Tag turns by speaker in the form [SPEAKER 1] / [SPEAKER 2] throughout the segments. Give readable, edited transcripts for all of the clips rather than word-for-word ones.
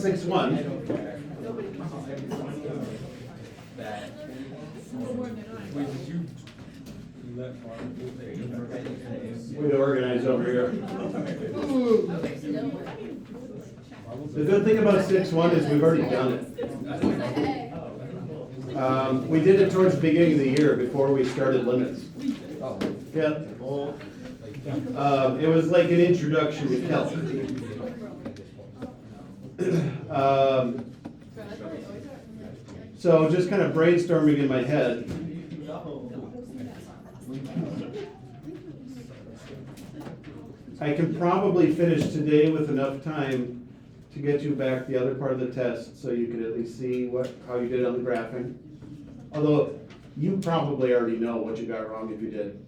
[SPEAKER 1] 6-1. Way to organize over here. The good thing about 6-1 is we've already done it. We did it towards the beginning of the year before we started limits. Yeah. It was like an introduction to Kelp. So just kind of brainstorming in my head. I can probably finish today with enough time to get you back the other part of the test so you can at least see how you did on the graphing. Although you probably already know what you got wrong if you did.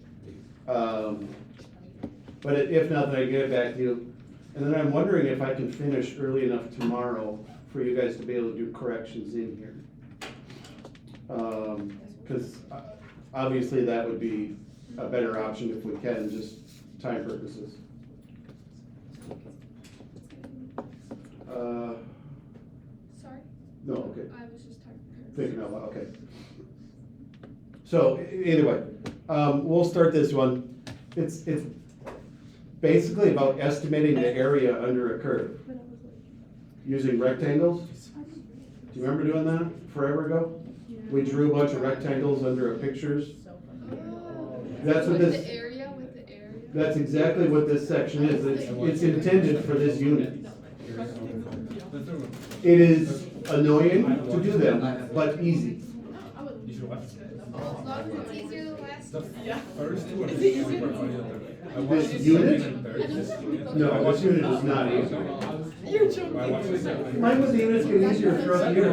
[SPEAKER 1] But if not, then I get it back to you. And then I'm wondering if I can finish early enough tomorrow for you guys to be able to do corrections in here. Because obviously that would be a better option if we can, just time purposes.
[SPEAKER 2] Sorry?
[SPEAKER 1] No, okay.
[SPEAKER 2] I was just talking.
[SPEAKER 1] Thinking out loud, okay. So either way, we'll start this one. It's basically about estimating the area under a curve using rectangles. Do you remember doing that forever ago? We drew a bunch of rectangles under our pictures. That's what this.
[SPEAKER 2] The area with the area.
[SPEAKER 1] That's exactly what this section is. It's intended for this unit. It is annoying to do them, but easy.
[SPEAKER 2] As long as it's easier than last.
[SPEAKER 1] This unit? No, this unit is not easy.
[SPEAKER 3] You're joking.
[SPEAKER 1] Mine was the units get easier throughout the year.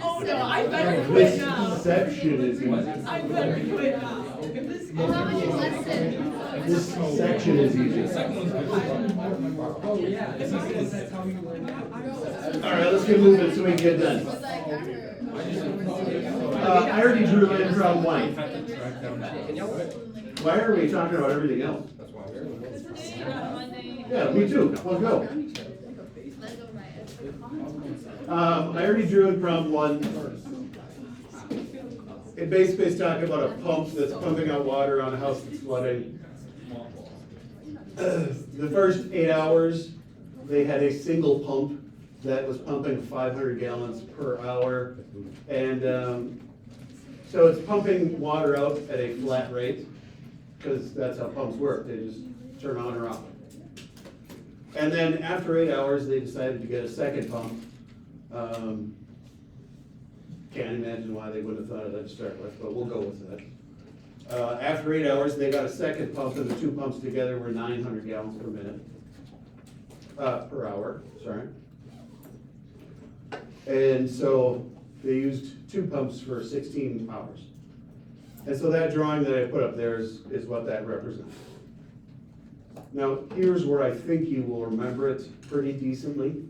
[SPEAKER 3] Oh no, I better quit
[SPEAKER 1] This
[SPEAKER 3] now.
[SPEAKER 1] section is easy.
[SPEAKER 3] I better quit now.
[SPEAKER 2] Well, how much is lesson?
[SPEAKER 1] This section is easy. All right, let's get moving so we can get done.
[SPEAKER 2] It's like, I heard.
[SPEAKER 1] I already drew in from white. Why are we talking about everything else? Yeah, me too. Let's go.
[SPEAKER 2] Let go right.
[SPEAKER 1] I already drew in from one. It basically is talking about a pump that's pumping out water on a house that's flooding. The first 8 hours, they had a single pump that was pumping 500 gallons per hour. And so it's pumping water out at a flat rate, because that's how pumps work. They just turn on or off. And then after 8 hours, they decided to get a second pump. Can't imagine why they wouldn't have thought of that to start with, but we'll go with that. After 8 hours, they got a second pump, and the two pumps together were 900 gallons per minute. Per hour, sorry. And so they used two pumps for 16 hours. And so that drawing that I put up there is what that represents. Now, here's where I think you will remember it pretty decently.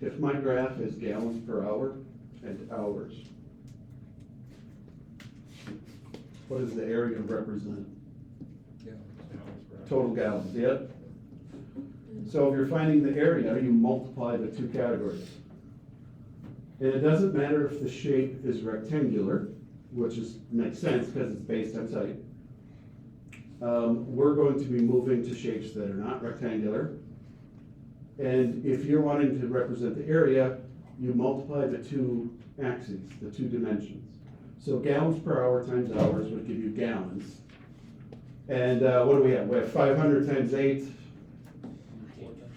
[SPEAKER 1] If my graph is gallons per hour and hours, what does the area represent? Total gallons, yep. So if you're finding the area, you multiply the two categories. And it doesn't matter if the shape is rectangular, which makes sense because it's based on site. We're going to be moving to shapes that are not rectangular. And if you're wanting to represent the area, you multiply the two axes, the two dimensions. So gallons per hour times hours would give you gallons. And what do we have? We have 500 times 8,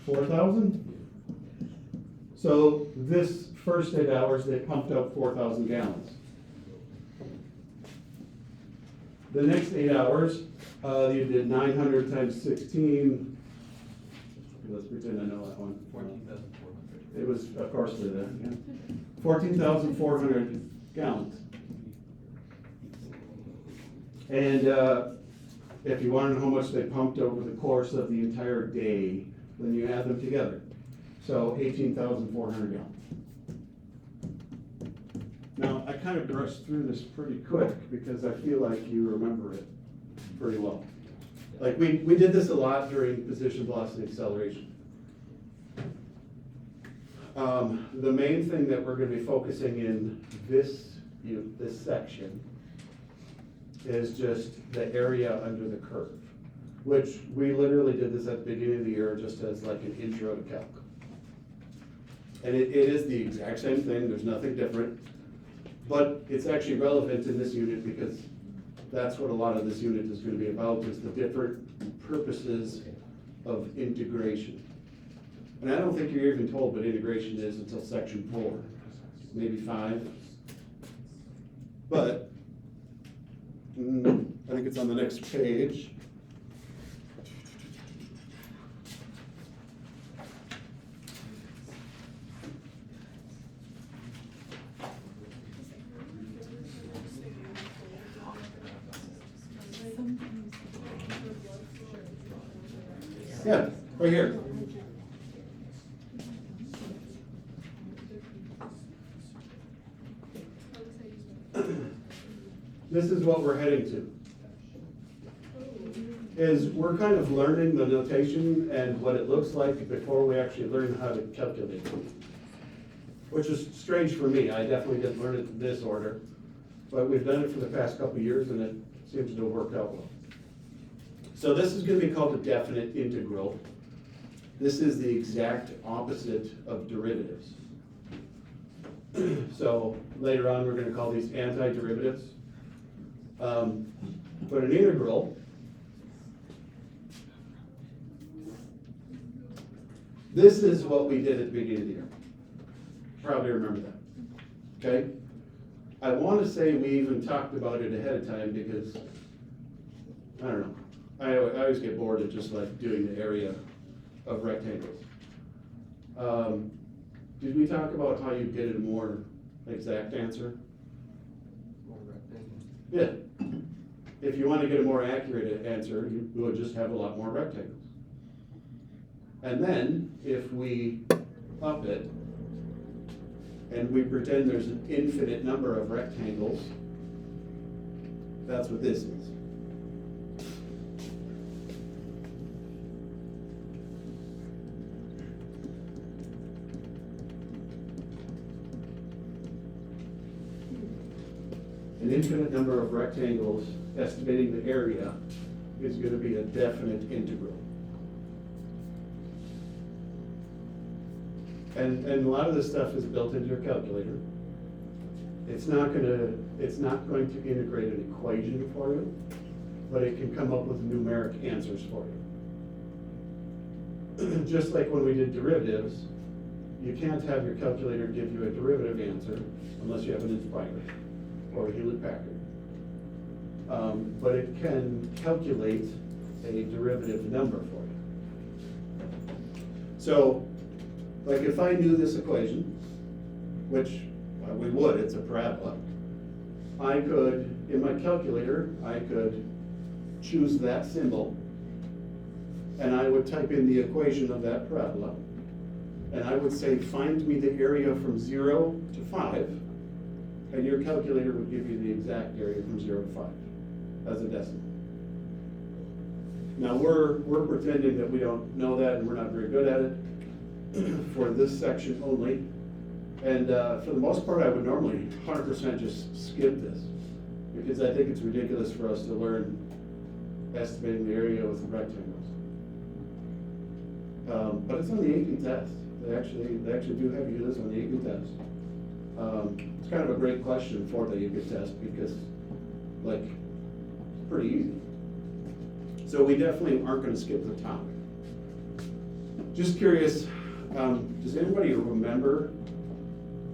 [SPEAKER 1] 4,000? So this first 8 hours, they pumped out 4,000 gallons. The next 8 hours, you did 900 times 16. Let's pretend I know that one. 14,400. It was, of course, they're there. Yeah. 14,400 gallons. And If you wanna know how much they pumped over the course of the entire day, then you add them together. So 18,400 gallons. Now, I kind of brushed through this pretty quick because I feel like you remember it pretty well. Like, we did this a lot during position velocity acceleration. The main thing that we're gonna be focusing in this section is just the area under the curve, which we literally did this at the beginning of the year just as like an intro to calc. And it is the exact same thing, there's nothing different, but it's actually relevant in this unit because that's what a lot of this unit is gonna be about, is the different purposes of integration. And I don't think you're even told what integration is until section 4, maybe 5. But, I think it's on the next page. Yeah, right here. This is what we're heading to. Is we're kind of learning the notation and what it looks like before we actually learn how to calculate it. Which is strange for me, I definitely didn't learn it in this order, but we've done it for the past couple of years and it seems to have worked out well. So this is gonna be called a definite integral. This is the exact opposite of derivatives. So later on, we're gonna call these antiderivatives. But an integral, this is what we did at the beginning of the year. Probably remember that, okay? I wanna say we even talked about it ahead of time because, I don't know, I always get bored of just like doing the area of rectangles. Did we talk about how you get a more exact answer?
[SPEAKER 4] More rectangle.
[SPEAKER 1] Yeah. If you want to get a more accurate answer, you would just have a lot more rectangles. And then, if we up it, and we pretend there's an infinite number of rectangles, that's what this is. An infinite number of rectangles, estimating the area, is going to be a definite integral. And a lot of this stuff is built into your calculator. It's not going to integrate an equation for you, but it can come up with numeric answers for you. Just like when we did derivatives, you can't have your calculator give you a derivative answer unless you have an Inspire or a Hewlett-Packard. But it can calculate a derivative number for you. So, like if I knew this equation, which we would, it's a parabola, I could, in my calculator, I could choose that symbol, and I would type in the equation of that parabola, and I would say, find me the area from 0 to 5, and your calculator would give you the exact area from 0 to 5 as a decimal. Now we're pretending that we don't know that and we're not very good at it for this section only. And for the most part, I would normally 100% just skip this because I think it's ridiculous for us to learn estimating the area with rectangles. But it's on the AP test. They actually do have you do this on the AP test. It's kind of a great question for the AP test because, like, it's pretty easy. So we definitely aren't going to skip the topic. Just curious, does anybody remember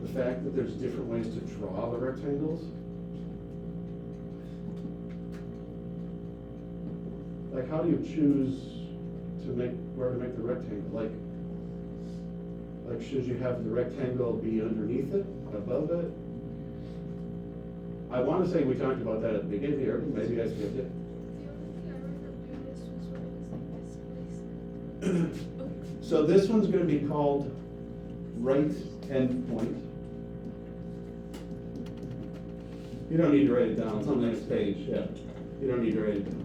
[SPEAKER 1] the fact that there's different ways to draw the rectangles? Like, how do you choose to make where to make the rectangle? Like should you have the rectangle be underneath it, above it? I want to say we talked about that at the beginning of the year, maybe I skipped it.
[SPEAKER 2] The only thing I remember
[SPEAKER 1] So this one's gonna be called right endpoint. You don't need to write it down, it's on the next page, yeah. You don't need to write it down.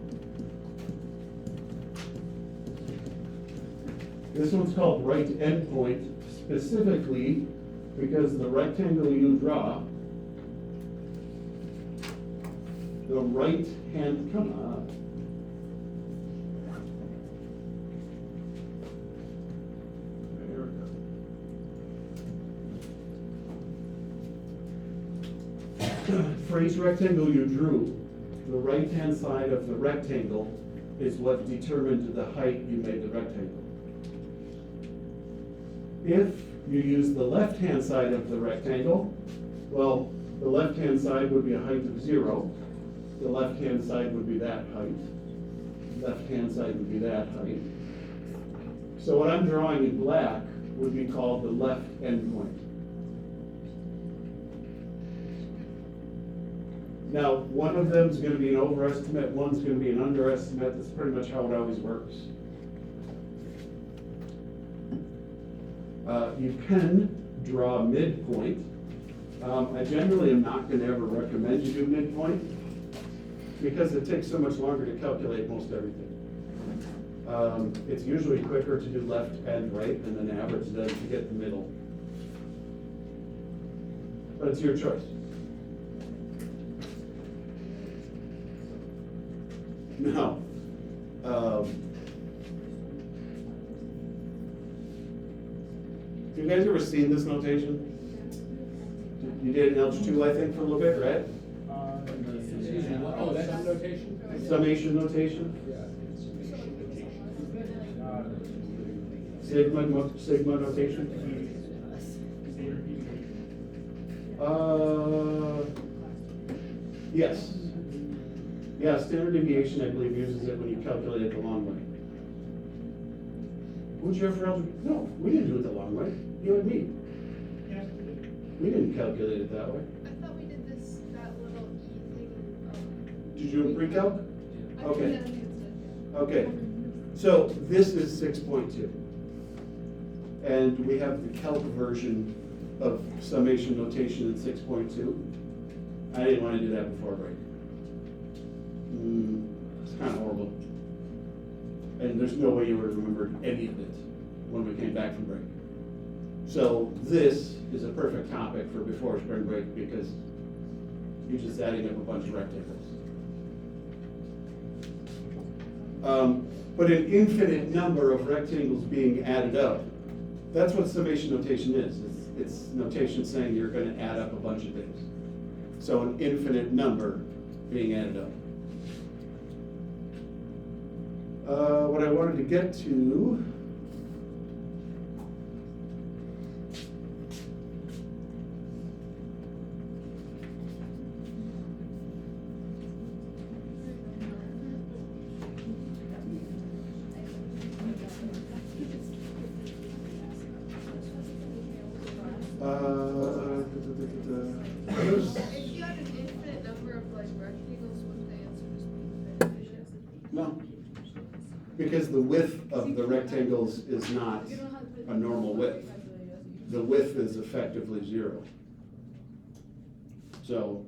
[SPEAKER 1] This one's called right endpoint specifically because the rectangle you draw, the right hand, come on. There we go. For each rectangle you drew, the right-hand side of the rectangle is what determined the height you made the rectangle. If you use the left-hand side of the rectangle, well, the left-hand side would be a height of 0. The left-hand side would be that height. Left-hand side would be that height. So what I'm drawing in black would be called the left endpoint. Now, one of them is going to be an overestimate, one's going to be an underestimate. That's pretty much how it always works. You can draw midpoint. I generally am not going to ever recommend you do midpoint because it takes so much longer to calculate most everything. It's usually quicker to do left and right and then average them to get the middle. But it's your choice. Now, have you guys ever seen this notation? You did in Algebra 2, I think, for a little bit, right?
[SPEAKER 4] Oh, that's a notation?
[SPEAKER 1] Summation notation? Sigma notation? Yes. Yeah, standard deviation, I believe, uses it when you calculate it the long way. Would you ever algebra? No, we didn't do it the long way. You and me. We didn't calculate it that way.
[SPEAKER 2] I thought we did this, that little E thing.
[SPEAKER 1] Did you do a pre-calc?
[SPEAKER 2] I
[SPEAKER 1] Okay.
[SPEAKER 2] think that is
[SPEAKER 1] Okay, so this is 6.2. And we have the calc version of summation notation in 6.2. I didn't want to do that before break. It's kind of horrible. And there's no way you would have remembered any of it when we came back from break. So this is a perfect topic for before spring break because you're just adding up a bunch of rectangles. But an infinite number of rectangles being added up, that's what summation notation is. It's notation saying you're going to add up a bunch of things. So an infinite number being added up. What I wanted to get to, there's-
[SPEAKER 2] If you had an infinite number of like rectangles, would the answer just be infinite?
[SPEAKER 1] no. Because the width of the rectangles is not a normal width. The width is effectively 0. So,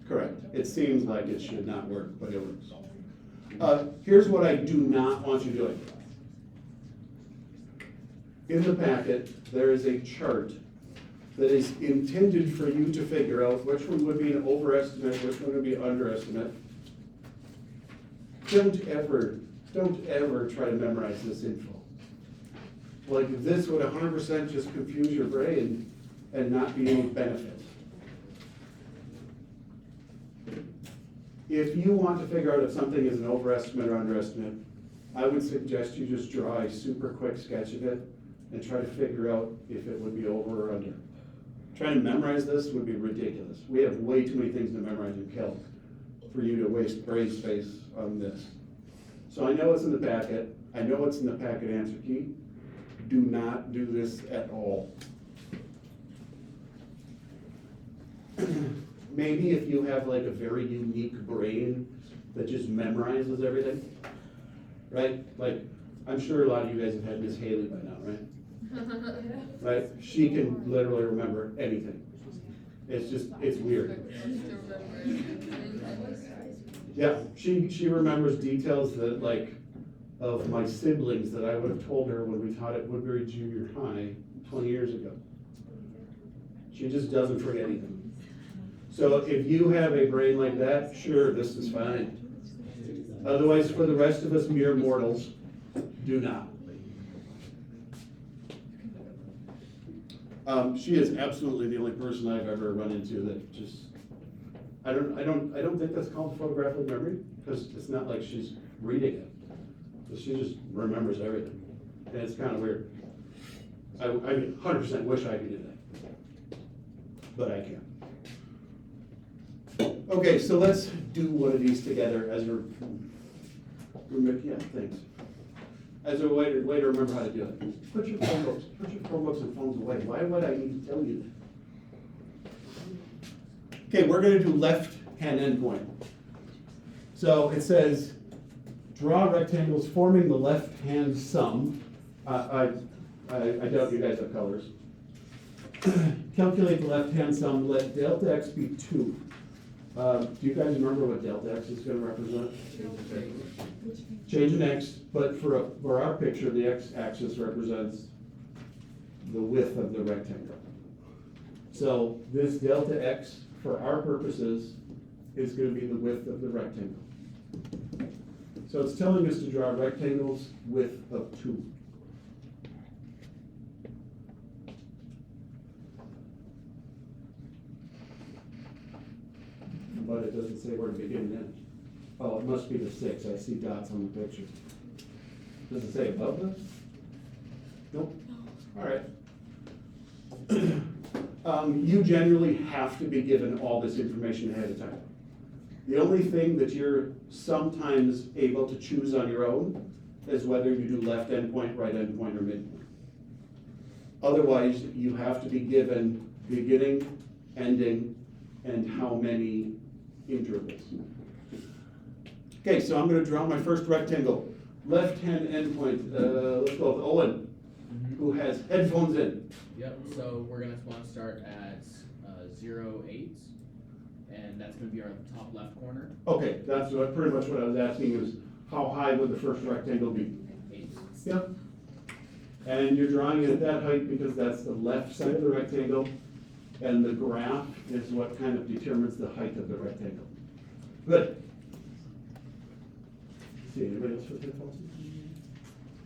[SPEAKER 1] correct. It seems like it should not work, but it works. Here's what I do not want you doing. In the packet, there is a chart that is intended for you to figure out which one would be an overestimate, which one would be underestimate. Don't ever try to memorize this info. Like, this would 100% just confuse your brain and not be any benefit. If you want to figure out if something is an overestimate or underestimate, I would suggest you just draw a super quick sketch of it and try to figure out if it would be over or under. Trying to memorize this would be ridiculous. We have way too many things to memorize in Calc for you to waste brain space on this. So I know it's in the packet. I know it's in the packet answer key. Do not do this at all. Maybe if you have like a very unique brain that just memorizes everything, right? Like I'm sure a lot of you guys have had Miss Haley by now, right? Right? She can literally remember anything. It's just, it's weird. Yeah, she remembers details that like, of my siblings that I would have told her when we taught at Woodbury Junior High 20 years ago. She just doesn't forget anything. So if you have a brain like that, sure, this is fine. Otherwise, for the rest of us mere mortals, do not. She is absolutely the only person I've ever run into that just, I don't think that's called photographic memory, because it's not like she's reading it. But she just remembers everything, and it's kind of weird. I 100% wish I could do that, but I can't. Okay, so let's do one of these together as a, yeah, thanks. As a way to remember how to do it. Put your Chromebooks and phones away. Why would I need to tell you that? Okay, we're gonna do left-hand endpoint. So it says, draw rectangles forming the left-hand sum. I doubt you guys have colors. Calculate the left-hand sum, let delta x be 2. Do you guys remember what delta x is gonna represent? Change in x, but for our picture, the x-axis represents the width of the rectangle. So this delta x, for our purposes, is gonna be the width of the rectangle. So it's telling us to draw rectangles width of 2. But it doesn't say where to begin and end. Oh, it must be the 6, I see dots on the picture. Does it say above this? Nope. All right. You generally have to be given all this information ahead of time. The only thing that you're sometimes able to choose on your own is whether you do left endpoint, right endpoint, or midpoint. Otherwise, you have to be given beginning, ending, and how many intervals. Okay, so I'm gonna draw my first rectangle. Left-hand endpoint, let's go with Owen, who has headphones in.
[SPEAKER 5] Yep, so we're gonna want to start at 0, 8, and that's gonna be our top left corner.
[SPEAKER 1] Okay, that's pretty much what I was asking is, how high would the first rectangle be?
[SPEAKER 5] 8.
[SPEAKER 1] Yeah. And you're drawing it at that height because that's the left side of the rectangle, and the graph is what kind of determines the height of the rectangle. Good. See, anybody else with headphones?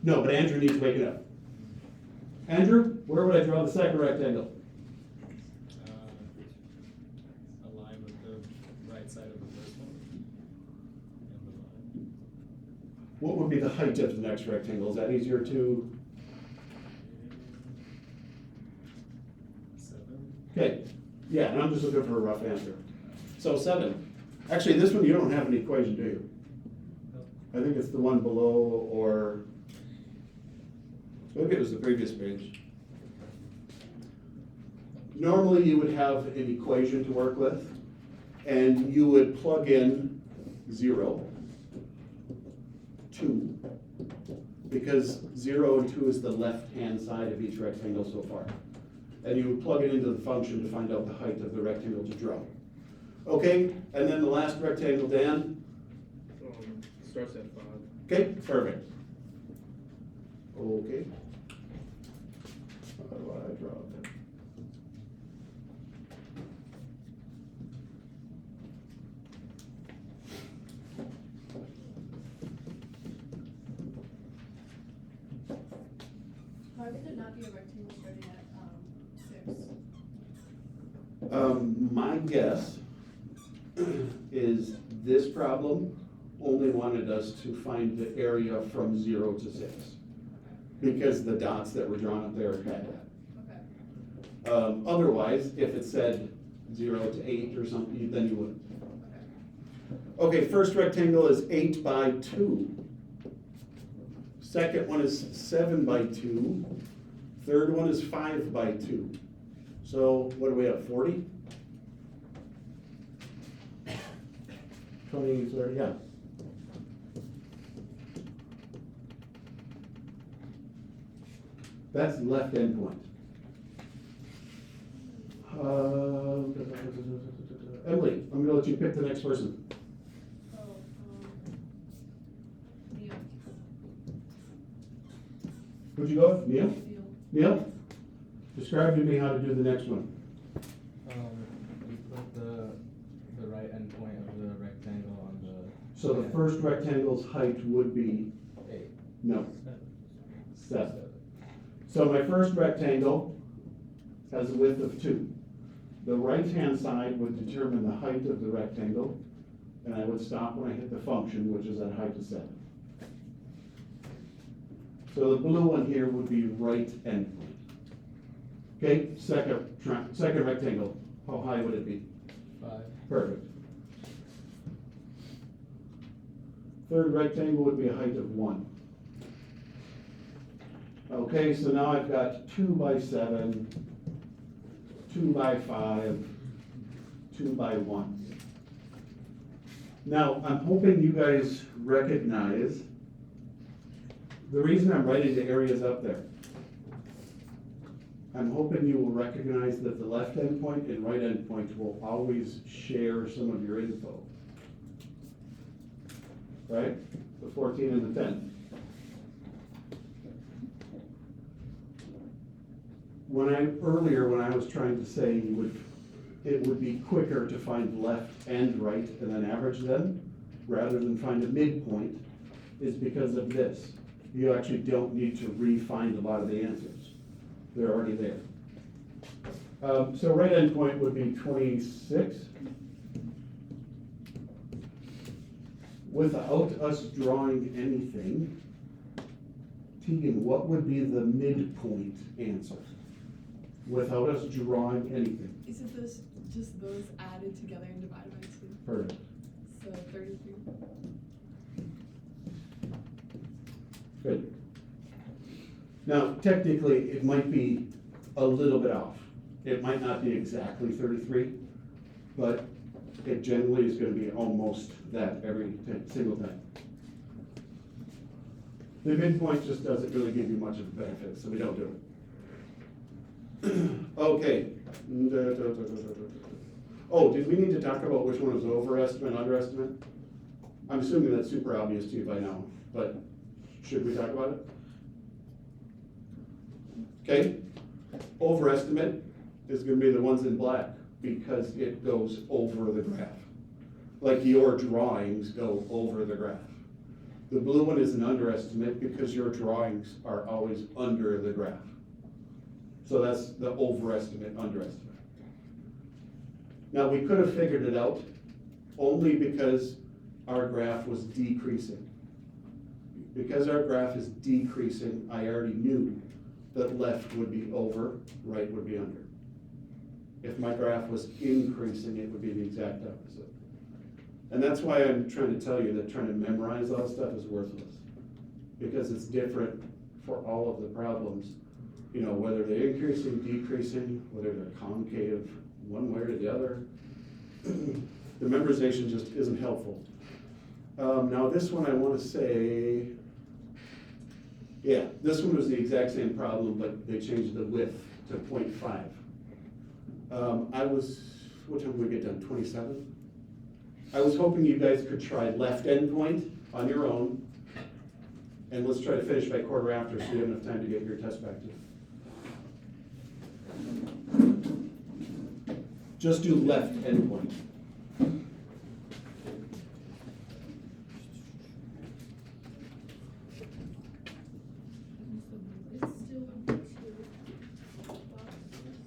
[SPEAKER 1] No, but Andrew needs waking up. Andrew, where would I draw the second rectangle?
[SPEAKER 6] Align with the right side of the first one. And the line.
[SPEAKER 1] What would be the height of the next rectangle? Is that easier to?
[SPEAKER 6] 7.
[SPEAKER 1] Okay, yeah, and I'm just looking for a rough answer. So 7. Actually, this one you don't have an equation, do you? I think it's the one below, or maybe it was the previous page. Normally, you would have an equation to work with, and you would plug in 0, 2, because 0 and 2 is the left-hand side of each rectangle so far. And you would plug it into the function to find out the height of the rectangle to draw. Okay, and then the last rectangle, Dan?
[SPEAKER 4] Starts at 5.
[SPEAKER 1] Okay, perfect. Okay. How do I draw that?
[SPEAKER 2] Why would there not be a rectangle starting at 6?
[SPEAKER 1] My guess is this problem only wanted us to find the area from 0 to 6. Because the dots that were drawn up there had that.
[SPEAKER 2] Okay.
[SPEAKER 1] Otherwise, if it said 0 to 8 or something, then you wouldn't.
[SPEAKER 2] Okay.
[SPEAKER 1] Okay, first rectangle is 8 by 2. Second one is 7 by 2. Third one is 5 by 2. So what do we have, 40? 20, 30, yeah. That's left endpoint. Emily, I'm gonna let you pick the next person.
[SPEAKER 2] Oh, Neil.
[SPEAKER 1] Who'd you go with? Neil?
[SPEAKER 2] Neil.
[SPEAKER 1] Neil? Describe to me how to do the next one.
[SPEAKER 7] We put the right endpoint of the rectangle on the.
[SPEAKER 1] So the first rectangle's height would be,
[SPEAKER 7] 8.
[SPEAKER 1] no, 7. So my first rectangle has a width of 2. The right-hand side would determine the height of the rectangle, and I would stop when I hit the function, which is at height of 7. So the blue one here would be right endpoint. Okay, second rectangle, how high would it be?
[SPEAKER 7] 5.
[SPEAKER 1] Perfect. Third rectangle would be a height of 1. Okay, so now I've got 2 by 7, 2 by 5, 2 by 1. Now, I'm hoping you guys recognize the reason I'm writing the areas up there. I'm hoping you will recognize that the left endpoint and right endpoint will always share some of your info. Right? The 14 and the 10. Earlier when I was trying to say it would be quicker to find left and right and then average them, rather than find a midpoint, is because of this. You actually don't need to re-find a lot of the answers. They're already there. So right endpoint would be 26. Without us drawing anything, Tegan, what would be the midpoint answer? Without us drawing anything.
[SPEAKER 3] Isn't this just those added together and divided by 2?
[SPEAKER 1] Perfect.
[SPEAKER 3] So 33.
[SPEAKER 1] Good. Now, technically, it might be a little bit off. It might not be exactly 33, but it generally is gonna be almost that every single time. The midpoint just doesn't really give you much of a benefit, so we don't do it. Okay. Oh, did we need to talk about which one was overestimate, underestimate? I'm assuming that's super obvious to you by now, but should we talk about it? Okay, overestimate is gonna be the ones in black because it goes over the graph. Like your drawings go over the graph. The blue one is an underestimate because your drawings are always under the graph. So that's the overestimate, underestimate. Now, we could have figured it out only because our graph was decreasing. Because our graph is decreasing, I already knew that left would be over, right would be under. If my graph was increasing, it would be the exact opposite. And that's why I'm trying to tell you that trying to memorize all this stuff is worthless. Because it's different for all of the problems. You know, whether they're increasing, decreasing, whether they're concave, one way or the other. The memorization just isn't helpful. Now this one I want to say, yeah, this one was the exact same problem, but they changed the width to 0.5. What time did we get done, 27? I was hoping you guys could try left endpoint on your own, and let's try to finish by quarter after so you have enough time to get your test back to you. Just do left endpoint.
[SPEAKER 2] It's still 2 boxes.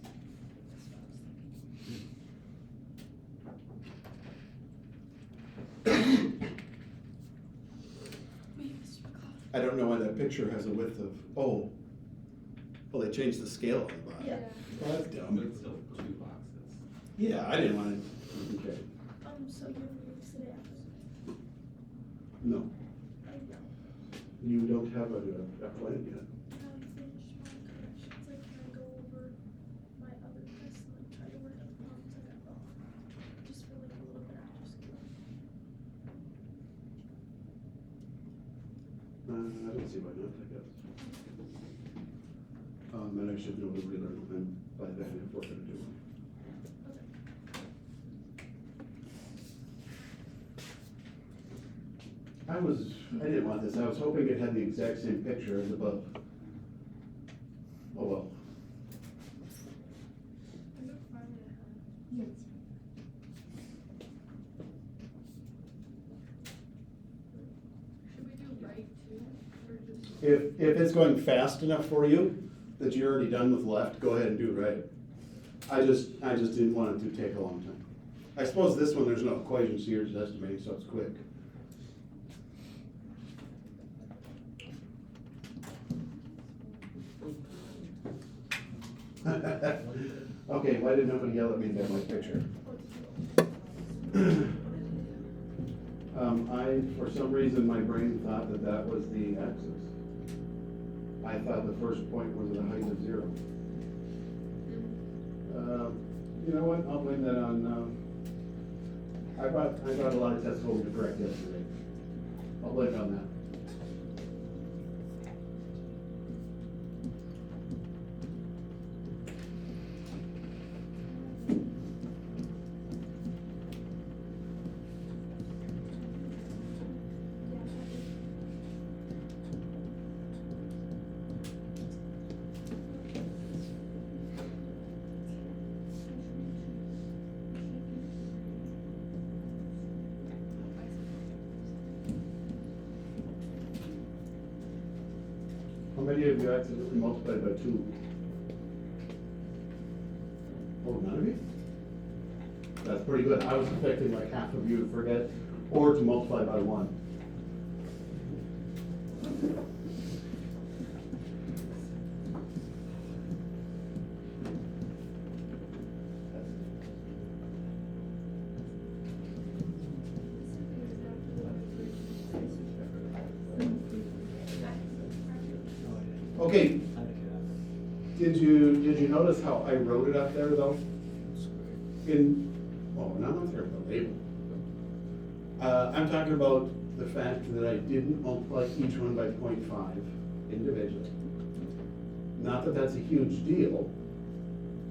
[SPEAKER 1] I don't know why that picture has a width of, oh, well, they changed the scale on the bottom.
[SPEAKER 2] Yeah.
[SPEAKER 1] Well, that's dumb.
[SPEAKER 7] But it's still 2 boxes.
[SPEAKER 1] Yeah, I didn't want to, okay,
[SPEAKER 2] So you're going to sit after?
[SPEAKER 1] no,
[SPEAKER 2] I know.
[SPEAKER 1] you don't have a plan yet.
[SPEAKER 2] I finished my corrections. I can go over my other tests and like try to work on the problems I got wrong. Just for like a little bit after school.
[SPEAKER 1] I don't see why not, I guess. And I should know the relearn them by then if we're gonna do one. I didn't want this, I was hoping it had the exact same picture as above. Oh well.
[SPEAKER 2] I don't find it.
[SPEAKER 3] Yes.
[SPEAKER 2] Should we do right too, or just?
[SPEAKER 1] If it's going fast enough for you, that you're already done with left, go ahead and do right. I just didn't want it to take a long time. I suppose this one, there's no equations here, it's estimating, so it's quick. Okay, why did nobody yell at me about my picture? For some reason, my brain thought that that was the axis. I thought the first point was at a height of 0. You know what, I'll blame that on, I brought a lot of tests home to correct yesterday. I'll blame it on that. How many of you accidentally multiplied by 2? Oh, none of you? That's pretty good. I was expecting like half of you to forget or to multiply by 1. Okay, did you notice how I wrote it up there though? Now I'm talking about label. I'm talking about the fact that I didn't multiply each one by 0.5 individually. Not that that's a huge deal.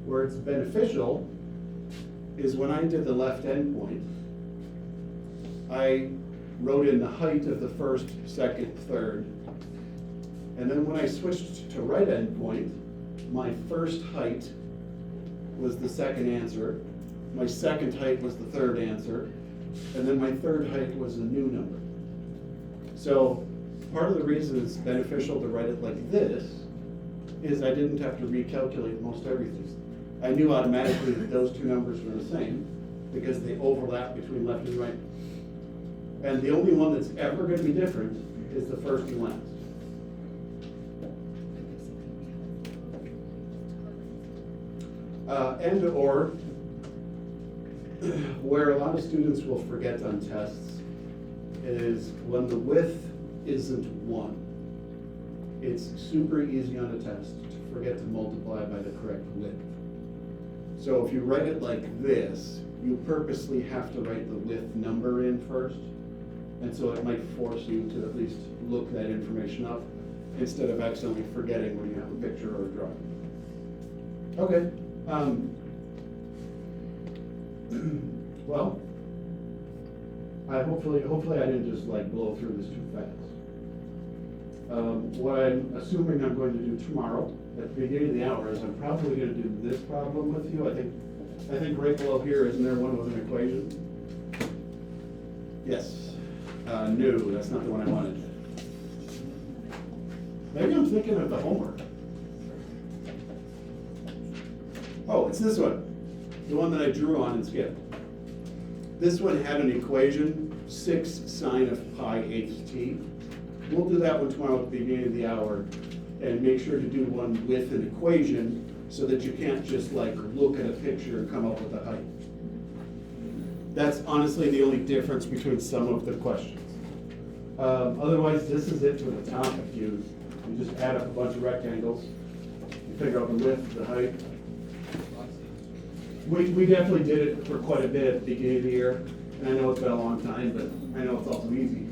[SPEAKER 1] Where it's beneficial is when I did the left endpoint, I wrote in the height of the first, second, third. And then when I switched to right endpoint, my first height was the second answer, my second height was the third answer, and then my third height was a new number. So part of the reason it's beneficial to write it like this is I didn't have to recalculate most everything. I knew automatically that those two numbers were the same because they overlap between left and right. And the only one that's ever going to be different is the first and last. And or where a lot of students will forget on tests is when the width isn't 1. It's super easy on a test to forget to multiply by the correct width. So if you write it like this, you purposely have to write the width number in first. And so it might force you to at least look that information up instead of accidentally forgetting when you have a picture or a drawing. Okay. Well, hopefully I didn't just like blow through this too fast. What I'm assuming I'm going to do tomorrow at the beginning of the hour is I'm probably going to do this problem with you. I think right below here, isn't there one with an equation? Yes. No, that's not the one I wanted. Maybe I'm thinking of the homework. Oh, it's this one, the one that I drew on and skipped. This one had an equation, 6 sine of pi ht. We'll do that one tomorrow at the beginning of the hour and make sure to do one with an equation so that you can't just like look at a picture and come up with a height. That's honestly the only difference between some of the questions. Otherwise, this is it to the top. If you just add up a bunch of rectangles, you figure out the width, the height. We definitely did it for quite a bit at the beginning of the year, and I know it's been a long time, but I know it's also easy.